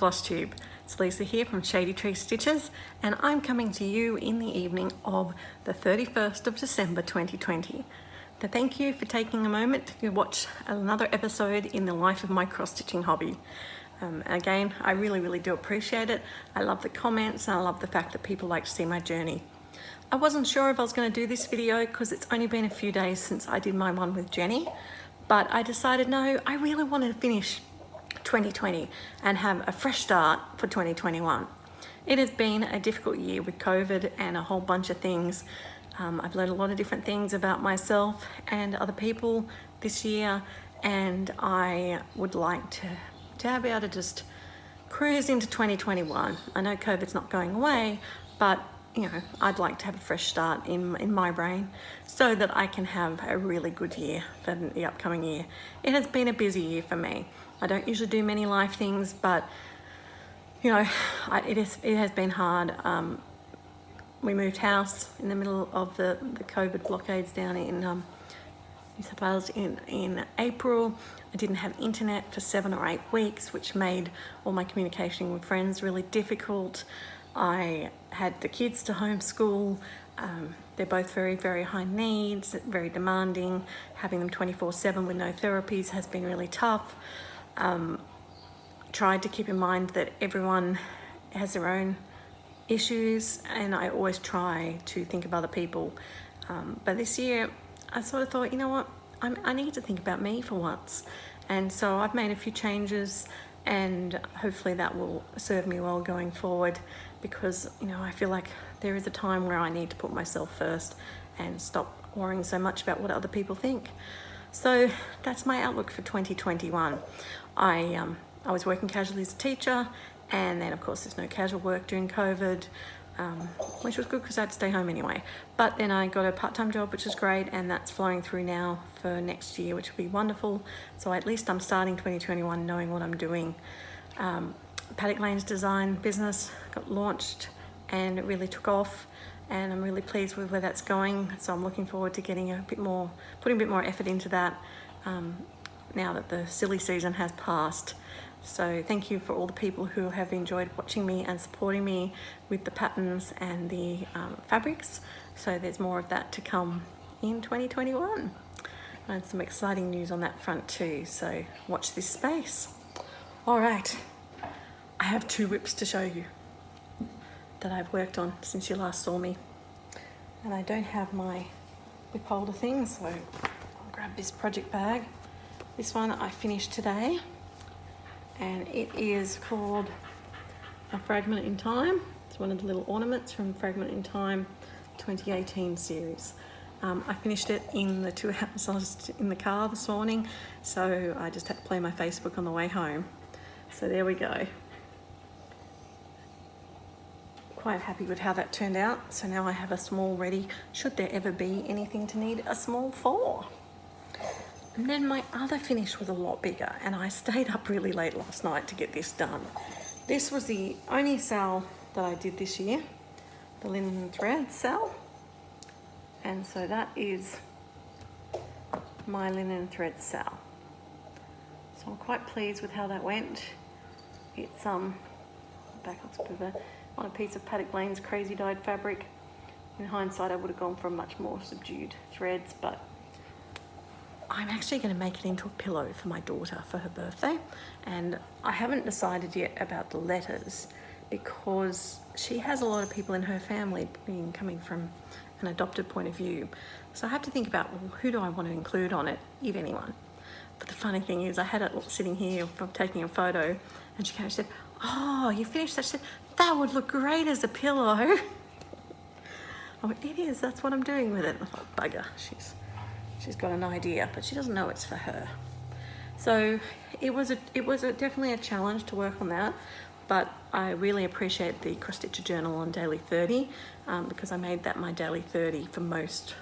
floss tube. It's Lisa here from Shady Tree Stitches, and I'm coming to you in the evening of the 31st of December 2020. So thank you for taking a moment to watch another episode in the life of my cross-stitching hobby. Again, I really do appreciate it. I love the comments and I love the fact that people like to see my journey. I wasn't sure if I was going to do this video because it's only been a few days since I did my one with Jenny, but I decided no, I really wanted to finish 2020 and have a fresh start for 2021. It has been a difficult year with COVID and a whole bunch of things. I've learned a lot of different things about myself and other people this year, and I would like to be able to just cruise into 2021. I know COVID's not going away, but you know, I'd like to have a fresh start in my brain so that I can have a really good year for the upcoming year. It has been a busy year for me. I don't usually do many life things, but you know, it has been hard. We moved house in the middle of the COVID blockades down in New South Wales in April. I didn't have internet for 7 or 8 weeks, which made all my communication with friends really difficult. I had the kids to homeschool. They're both very high needs, very demanding. Having them 24/7 with no therapies has been really tough. Tried to keep in mind that everyone has their own issues, and I always try to think of other people. But this year, I sort of thought, you know what, I need to think about me for once. And so I've made a few changes, and hopefully that will serve me well going forward, because you know, I feel like there is a time where I need to put myself first and stop worrying so much about what other people think. So that's my outlook for 2021. I was working casually as a teacher, and then of course there's no casual work during COVID, which was good because I had to stay home anyway. But then I got a part-time job, which is great, and that's flowing through now for next year, which will be wonderful. So at least I'm starting 2021 knowing what I'm doing. Paddock Lane's design business got launched and it really took off, and I'm really pleased with where that's going. So I'm looking forward to getting putting a bit more effort into that now that the silly season has passed. So thank you for all the people who have enjoyed watching me and supporting me with the patterns and the fabrics. So there's more of that to come in 2021. And some exciting news on that front too, so watch this space. All right, I have 2 whips to show you that I've worked on since you last saw me. And I don't have my whip holder thing, so I'll grab this project bag. This one I finished today, and it is called a Fragment in Time. It's one of the little ornaments from Fragment in Time 2018 series. I finished it in the 2 hours I was in the car this morning, so I just had to play my Facebook on the way home. So there we go. Quite happy with how that turned out. So now I have a small ready, should there ever be anything to need a small for. And then my other finish was a lot bigger, and I stayed up really late last night to get this done. This was the only sale that I did this year, the linen and thread sale. And so that is my linen and thread sale. So I'm quite pleased with how that went. It's back looks a bit on a piece of Paddock Lane's crazy dyed fabric. In hindsight, I would have gone for much more subdued threads, but I'm actually going to make it into a pillow for my daughter for her birthday, and I haven't decided yet about the letters because she has a lot of people in her family coming from an adopted point of view. So I have to think about, well, who do I want to include on it, if anyone. But the funny thing is, I had it sitting here from taking a photo, and she came and said, "Oh, you finished that?" She said, "That would look great as a pillow." I went, "It is, that's what I'm doing with it." I thought, bugger, she's got an idea, but she doesn't know it's for her. So it was definitely a challenge to work on that, but I really appreciate the Cross Stitcher Journal on Daily 30 because I made that my Daily 30 for most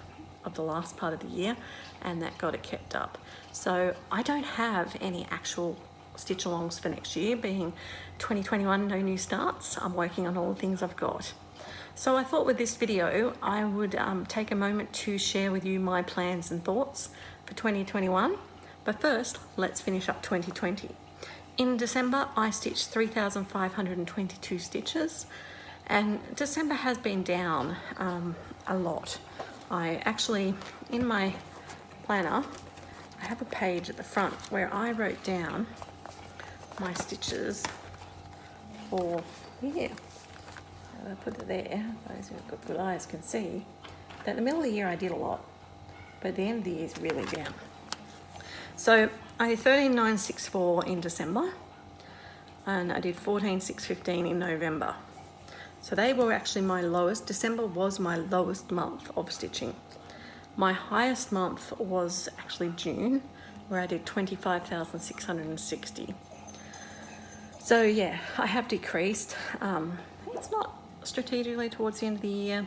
of the last part of the year, and that got it kept up. So I don't have any actual stitch alongs for next year, being 2021, no new starts. I'm working on all the things I've got. So I thought with this video, I would take a moment to share with you my plans and thoughts for 2021. But first, let's finish up 2020. In December, I stitched 3,522 stitches, and December has been down a lot. I actually, in my planner, I have a page at the front where I wrote down my stitches for the year. I put it there, those who've got good eyes can see that in the middle of the year I did a lot, but at the end of the year is really down. So I did 13,964 in December, and I did 14,615 in November. So they were actually my lowest. December was my lowest month of stitching. My highest month was actually June, where I did 25,660. So yeah, I have decreased. It's not strategically towards the end of the year,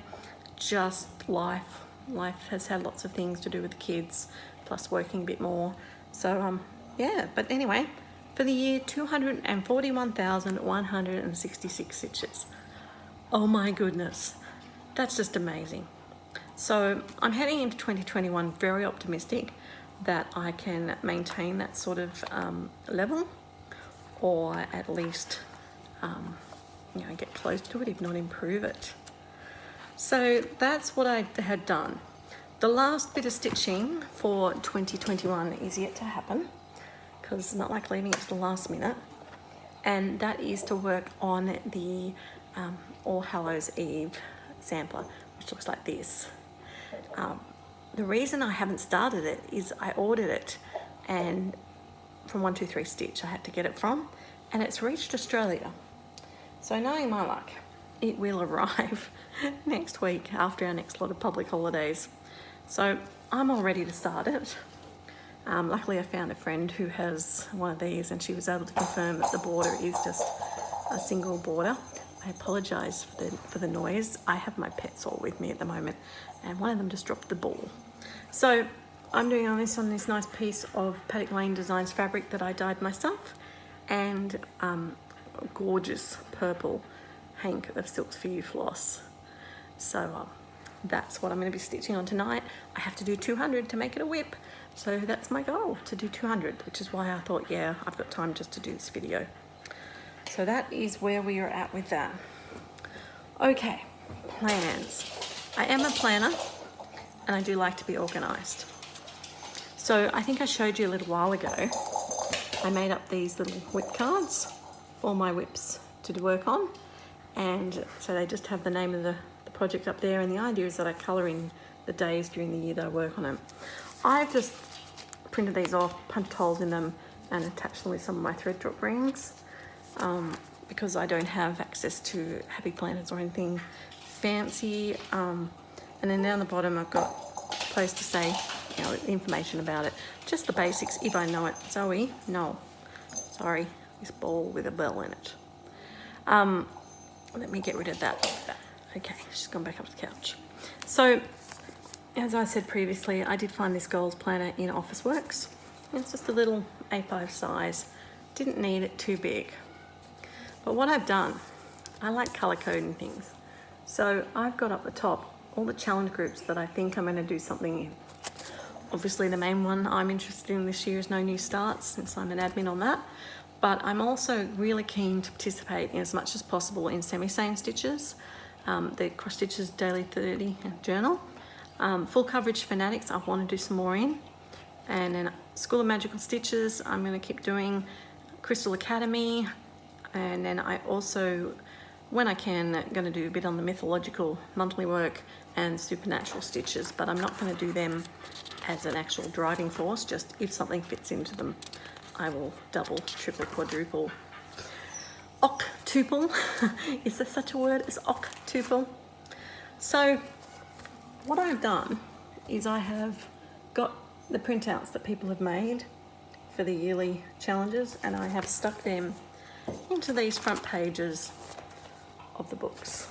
just life. Life has had lots of things to do with the kids, plus working a bit more. So yeah, but anyway, for the year, 241,166 stitches. Oh my goodness, that's just amazing. So I'm heading into 2021 very optimistic that I can maintain that sort of level, or at least get close to it, if not improve it. So that's what I had done. The last bit of stitching for 2021 is yet to happen, because it's not like leaving it to the last minute, and that is to work on the All Hallows Eve sampler, which looks like this. The reason I haven't started it is I ordered it, and from 123 Stitch I had to get it from, and it's reached Australia. So knowing my luck, it will arrive next week after our next lot of public holidays. So I'm all ready to start it. Luckily I found a friend who has one of these, and she was able to confirm that the border is just a single border. I apologise for the noise. I have my pets all with me at the moment, and one of them just dropped the ball. So I'm doing on this nice piece of Paddock Lane Designs fabric that I dyed myself, and gorgeous purple hank of Silks For You floss. So that's what I'm going to be stitching on tonight. I have to do 200 to make it a whip, so that's my goal, to do 200, which is why I thought, yeah, I've got time just to do this video. So that is where we are at with that. Okay, plans. I am a planner, and I do like to be organised. So I think I showed you a little while ago, I made up these little whip cards for my whips to work on, and so they just have the name of the project up there, and the idea is that I colour in the days during the year that I work on them. I've just printed these off, punched holes in them, and attached them with some of my thread drop rings, because I don't have access to happy planners or anything fancy. And then down the bottom I've got a place to say, information about it, just the basics if I know it. Zoe, no, sorry, this ball with a bell in it. Let me get rid of that. Okay, she's gone back up to the couch. So, as I said previously, I did find this girl's planner in Officeworks. It's just a little A5 size. Didn't need it too big. But what I've done, I like colour coding things. So I've got up the top all the challenge groups that I think I'm going to do something in. Obviously the main one I'm interested in this year is No New Starts, since I'm an admin on that. But I'm also really keen to participate in as much as possible in semi-sewn stitches, the Cross Stitches Daily 30 journal. Full Coverage Fanatics I want to do some more in. And then School of Magical Stitches I'm going to keep doing. Crystal Academy. And then I also, when I can, going to do a bit on the mythological monthly work and supernatural stitches, but I'm not going to do them as an actual driving force, just if something fits into them, I will double, triple, quadruple, octuple. Is there such a word as octuple? So what I've done is I have got the printouts that people have made for the yearly challenges, and I have stuck them into these front pages of the books.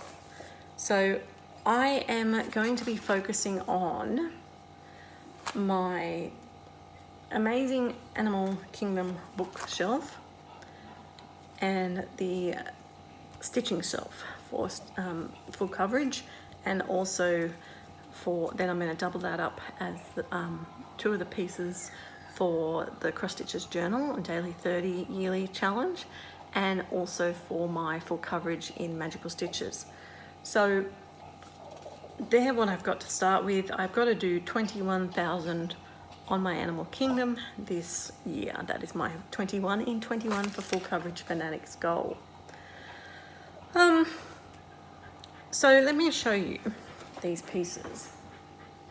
So I am going to be focusing on my Amazing Animal Kingdom bookshelf and the stitching shelf for full coverage, and also then I'm going to double that up as the, two of the pieces for the Cross Stitches Journal Daily 30 Yearly Challenge, and also for my full coverage in Magical Stitches. So they're what I've got to start with. I've got to do 21,000 on my Animal Kingdom this year. That is my 21 in 21 for full coverage Fanatics goal. So let me show you these pieces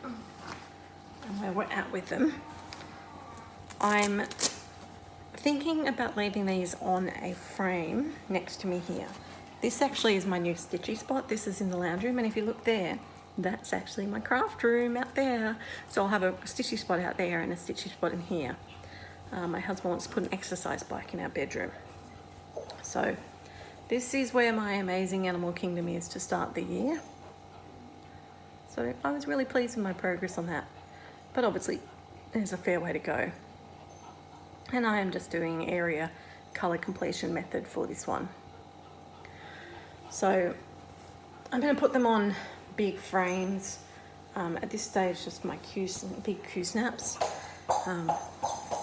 and where we're at with them. I'm thinking about leaving these on a frame next to me here. This actually is my new stitchy spot. This is in the lounge room, and if you look there, that's actually my craft room out there. So I'll have a stitchy spot out there and a stitchy spot in here. My husband wants to put an exercise bike in our bedroom. So this is where my amazing Animal Kingdom is to start the year. So I was really pleased with my progress on that. But obviously there's a fair way to go. And I am just doing area color completion method for this one. So I'm going to put them on big frames. At this stage, just my big Q snaps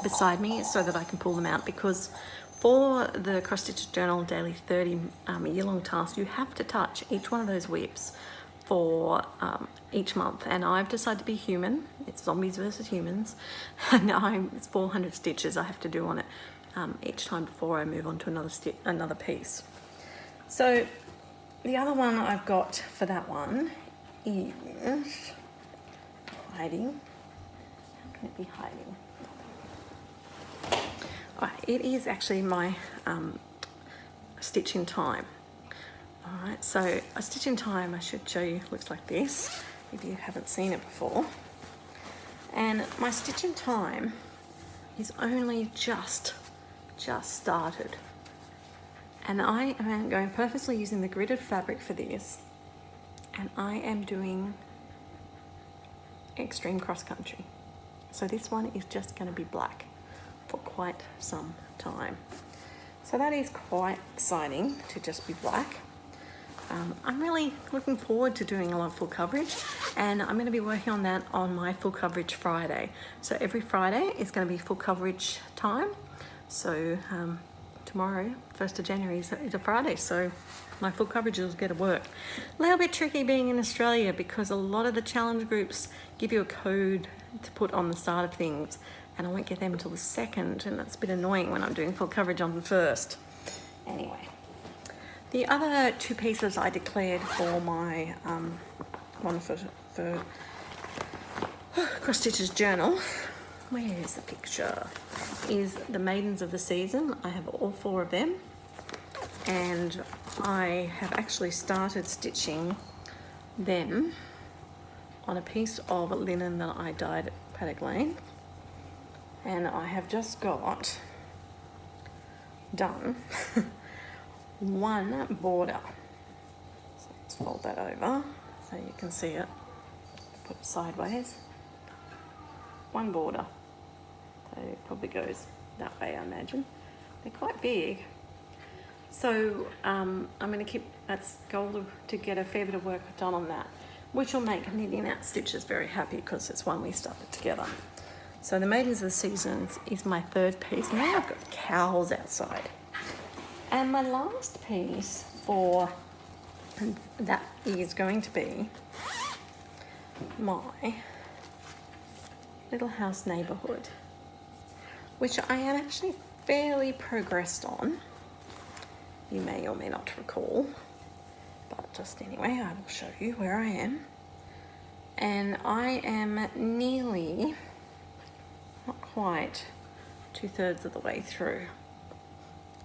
beside me so that I can pull them out, because for the Cross Stitches Journal Daily 30 year-long task, you have to touch each one of those whips for each month, and I've decided to be human. It's zombies versus humans, and it's 400 stitches I have to do on it each time before I move on to another piece. So the other one I've got for that one is hiding. How can it be hiding? Alright, it is actually my stitch in time. Alright, so a stitch in time I should show you looks like this if you haven't seen it before. And my stitch in time is only just started. And I am going purposely using the gridded fabric for this, and I am doing extreme cross country. So this one is just going to be black for quite some time. So that is quite exciting to just be black. I'm really looking forward to doing a lot of full coverage, and I'm going to be working on that on my full coverage Friday. So every Friday is going to be full coverage time. So tomorrow, 1st of January, is a Friday, so my full coverage will get to work. A little bit tricky being in Australia, because a lot of the challenge groups give you a code to put on the start of things, and I won't get them until the 2nd, and that's a bit annoying when I'm doing full coverage on the 1st. Anyway, the other two pieces I declared for my one for Cross Stitches Journal, where is the picture, is the Maidens of the Season. I have all 4 of them, and I have actually started stitching them on a piece of linen that I dyed at Paddock Lane, and I have just got done one border. So let's fold that over so you can see it. Put it sideways. One border. So it probably goes that way, I imagine. They're quite big. So I'm going to keep, that's goal to get a fair bit of work done on that, which will make Knitting Out Stitches very happy, because it's one we started together. So the Maidens of the Seasons is my 3rd piece. Now I've got cows outside. And my last piece for that is going to be my Little House Neighbourhood, which I am actually fairly progressed on. You may or may not recall, but just anyway, I will show you where I am. And I am nearly, not quite, 2/3 of the way through.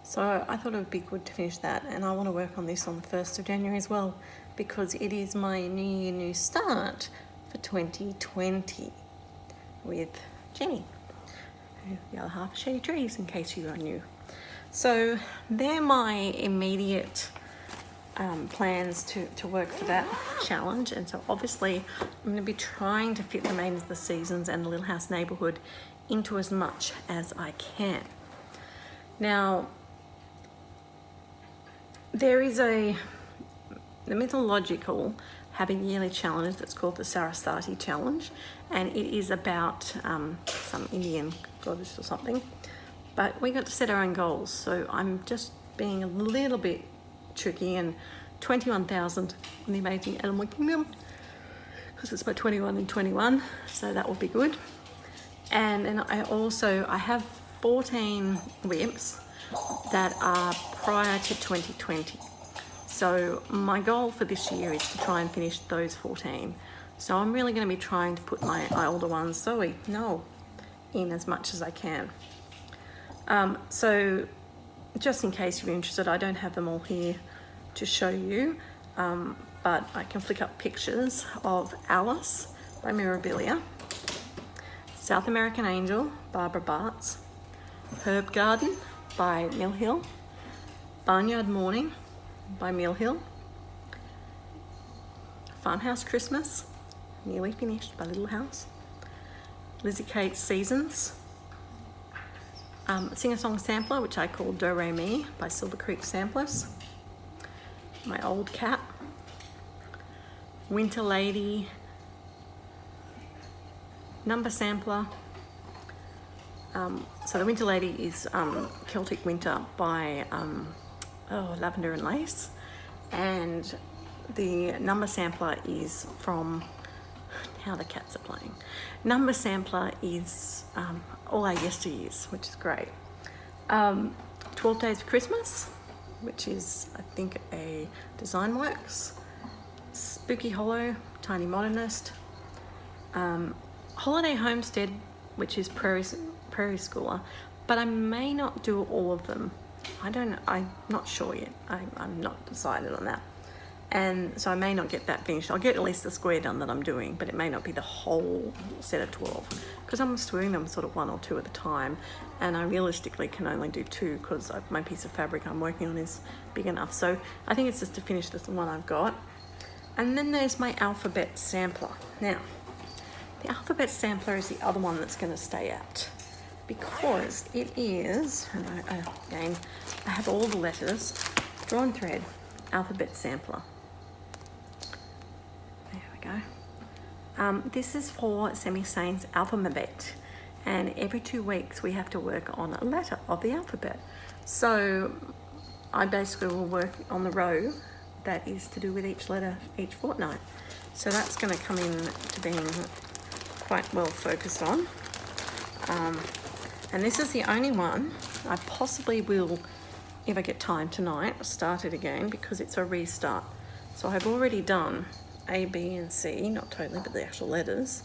So I thought it would be good to finish that, and I want to work on this on the 1st of January as well, because it is my new year, new start for 2020 with Jenny, the other half of Shady Trees, in case you are new. So they're my immediate plans to work for that challenge, and so obviously I'm going to be trying to fit the Maidens of the Seasons and the Little House Neighbourhood into as much as I can. Now, there is the mythological have a yearly challenge that's called the Saraswati challenge, and it is about some Indian goddess or something. But we got to set our own goals, so I'm just being a little bit tricky, and 21,000 in the Amazing Animal Kingdom, because it's my 21 and 21, so that will be good. And then I have 14 WIPs that are prior to 2020. So my goal for this year is to try and finish those 14. So I'm really going to be trying to put my older ones, in as much as I can. So just in case you're interested, I don't have them all here to show you, but I can flick up pictures of Alice by Mirabilia, South American Angel, Barbara Bartz, Herb Garden by Mill Hill, Barnyard Morning by Mill Hill, Farmhouse Christmas, nearly finished by Little House, Lizzie Kate's Seasons, Sing-a-Song Sampler, which I call Do Re Mi by Silver Creek Samplers, My Old Cat, Winter Lady, Number Sampler. So the Winter Lady is Celtic Winter by Lavender and Lace, and the Number Sampler is from How the Cats Are Playing. Number Sampler is All Our Yesteryears, which is great. 12 Days of Christmas, which is, I think, a Design Works. Spooky Hollow, Tiny Modernist. Holiday Homestead, which is Prairie Schooler, but I may not do all of them. I'm not sure yet. I'm not decided on that. And so I may not get that finished. I'll get at least the square done that I'm doing, but it may not be the whole set of 12, because I'm just doing them sort of 1 or 2 at a time, and I realistically can only do 2 because my piece of fabric I'm working on is big enough. So I think it's just to finish this one I've got. And then there's my alphabet sampler. Now, the alphabet sampler is the other one that's going to stay out, because it is, and again, I have all the letters, drawn thread, alphabet sampler. There we go. This is for Semi-Sane's alphabet, and every 2 weeks we have to work on a letter of the alphabet. So I basically will work on the row that is to do with each letter each fortnight. So that's going to come in to being quite well focused on. And this is the only one I possibly will, if I get time tonight, start it again, because it's a restart. So I've already done A, B, and C, not totally, but the actual letters.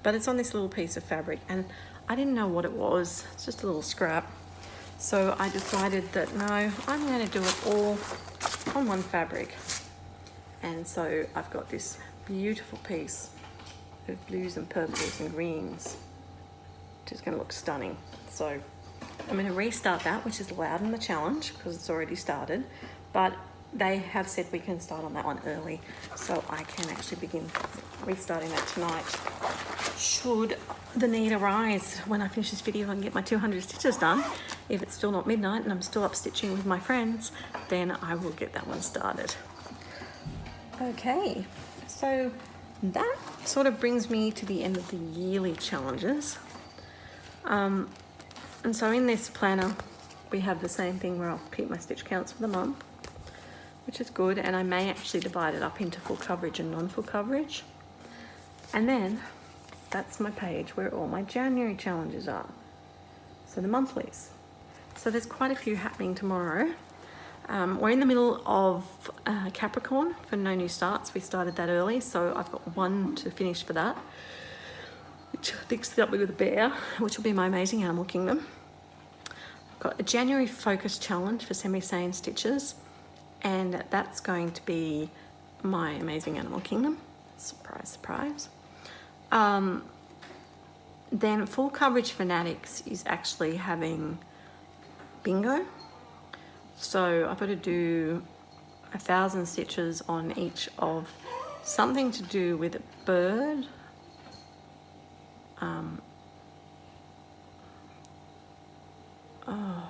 But it's on this little piece of fabric, and I didn't know what it was. It's just a little scrap. So I decided that no, I'm going to do it all on one fabric. And so I've got this beautiful piece of blues and purples and greens, which is going to look stunning. So I'm going to restart that, which is allowed in the challenge because it's already started, but they have said we can start on that one early, so I can actually begin restarting that tonight. Should the need arise when I finish this video and get my 200 stitches done, if it's still not midnight and I'm still up stitching with my friends, then I will get that one started. Okay, so that sort of brings me to the end of the yearly challenges. And so in this planner, we have the same thing where I'll keep my stitch counts for the month, which is good, and I may actually divide it up into full coverage and non-full coverage. And then that's my page where all my January challenges are. So the monthlies. So there's quite a few happening tomorrow. We're in the middle of Capricorn for No New Starts. We started that early, so I've got 1 to finish for that, which links up with a bear, which will be my Amazing Animal Kingdom. I've got a January focus challenge for Semi-Sane Stitches, and that's going to be my Amazing Animal Kingdom. Surprise, surprise. Then Full Coverage Fanatics is actually having bingo. So I've got to do 1,000 stitches on each of something to do with a bird. I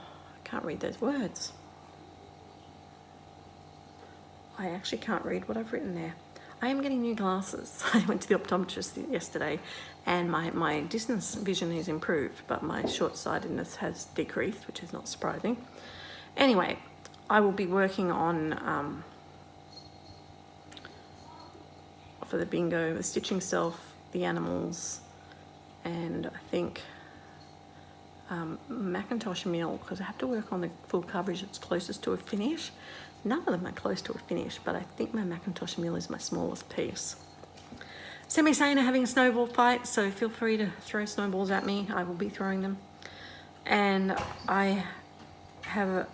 can't read those words. I actually can't read what I've written there. I am getting new glasses. I went to the optometrist yesterday and my distance vision is improved, but my short-sightedness has decreased, which is not surprising. Anyway, I will be working on, for the bingo, the stitching self, the animals, and I think Macintosh Mill, because I have to work on the full coverage that's closest to a finish. None of them are close to a finish, but I think my Macintosh Mill is my smallest piece. Semi-sane are having a snowball fight, so feel free to throw snowballs at me. I will be throwing them. And I have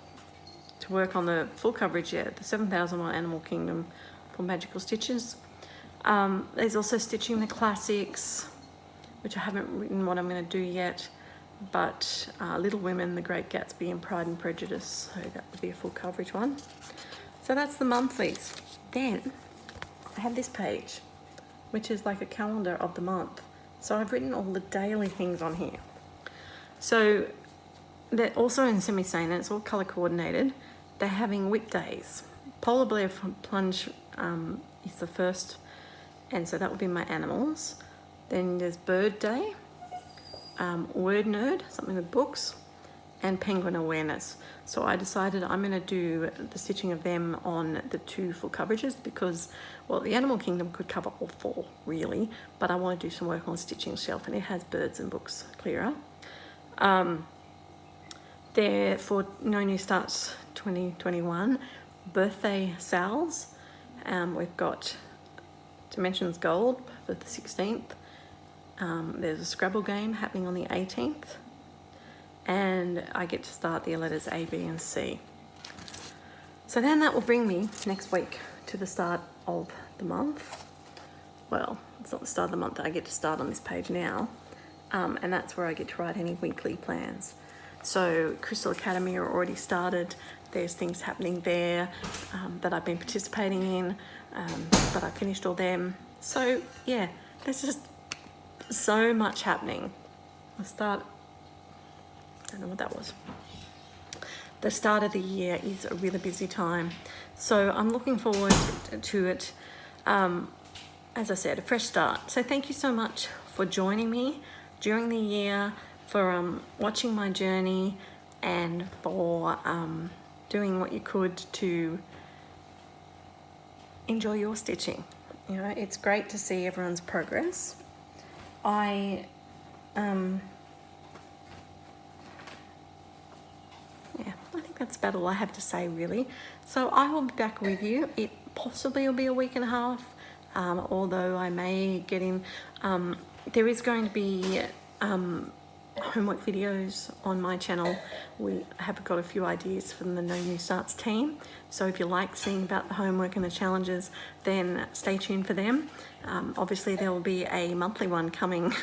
to work on the full coverage yet, the 7001 Animal Kingdom for Magical Stitches. There's also stitching the classics, which I haven't written what I'm going to do yet, but Little Women, The Great Gatsby, and Pride and Prejudice, so that would be a full coverage one. So that's the monthlies. Then I have this page, which is like a calendar of the month. So I've written all the daily things on here. So they're also in semi-sane, and it's all color coordinated. They're having whip days. Polar Bear Plunge is the first, and so that will be my animals. Then there's Bird Day, Word Nerd, something with books, and Penguin Awareness. So I decided I'm going to do the stitching of them on the 2 full coverages because, well, the Animal Kingdom could cover all 4 really, but I want to do some work on stitching shelf, and it has birds and books clearer. There for No New Starts 2021, birthday sales. We've got Dimensions Gold for the 16th. There's a Scrabble game happening on the 18th. And I get to start the letters A, B, and C. So then that will bring me next week to the start of the month. Well, it's not the start of the month, I get to start on this page now. And that's where I get to write any weekly plans. So Crystal Academy are already started. There's things happening there that I've been participating in, but I finished all them. So yeah, there's just so much happening. I don't know what that was. The start of the year is a really busy time. So I'm looking forward to it. As I said, a fresh start. So thank you so much for joining me during the year, for watching my journey, and for doing what you could to enjoy your stitching. You know, it's great to see everyone's progress. Yeah, I think that's about all I have to say really. So I will be back with you. It possibly will be a week and a half, although I may get in. There is going to be homework videos on my channel. We have got a few ideas from the No New Starts team. So if you like seeing about the homework and the challenges, then stay tuned for them. Obviously there will be a monthly one coming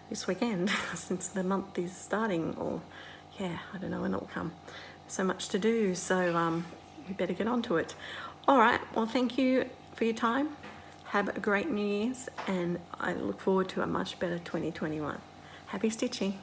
this weekend since the month is starting, or yeah, I don't know when it'll come. So much to do, so we better get on to it. All right, well, thank you for your time. Have a great New Year's, and I look forward to a much better 2021. Happy stitching.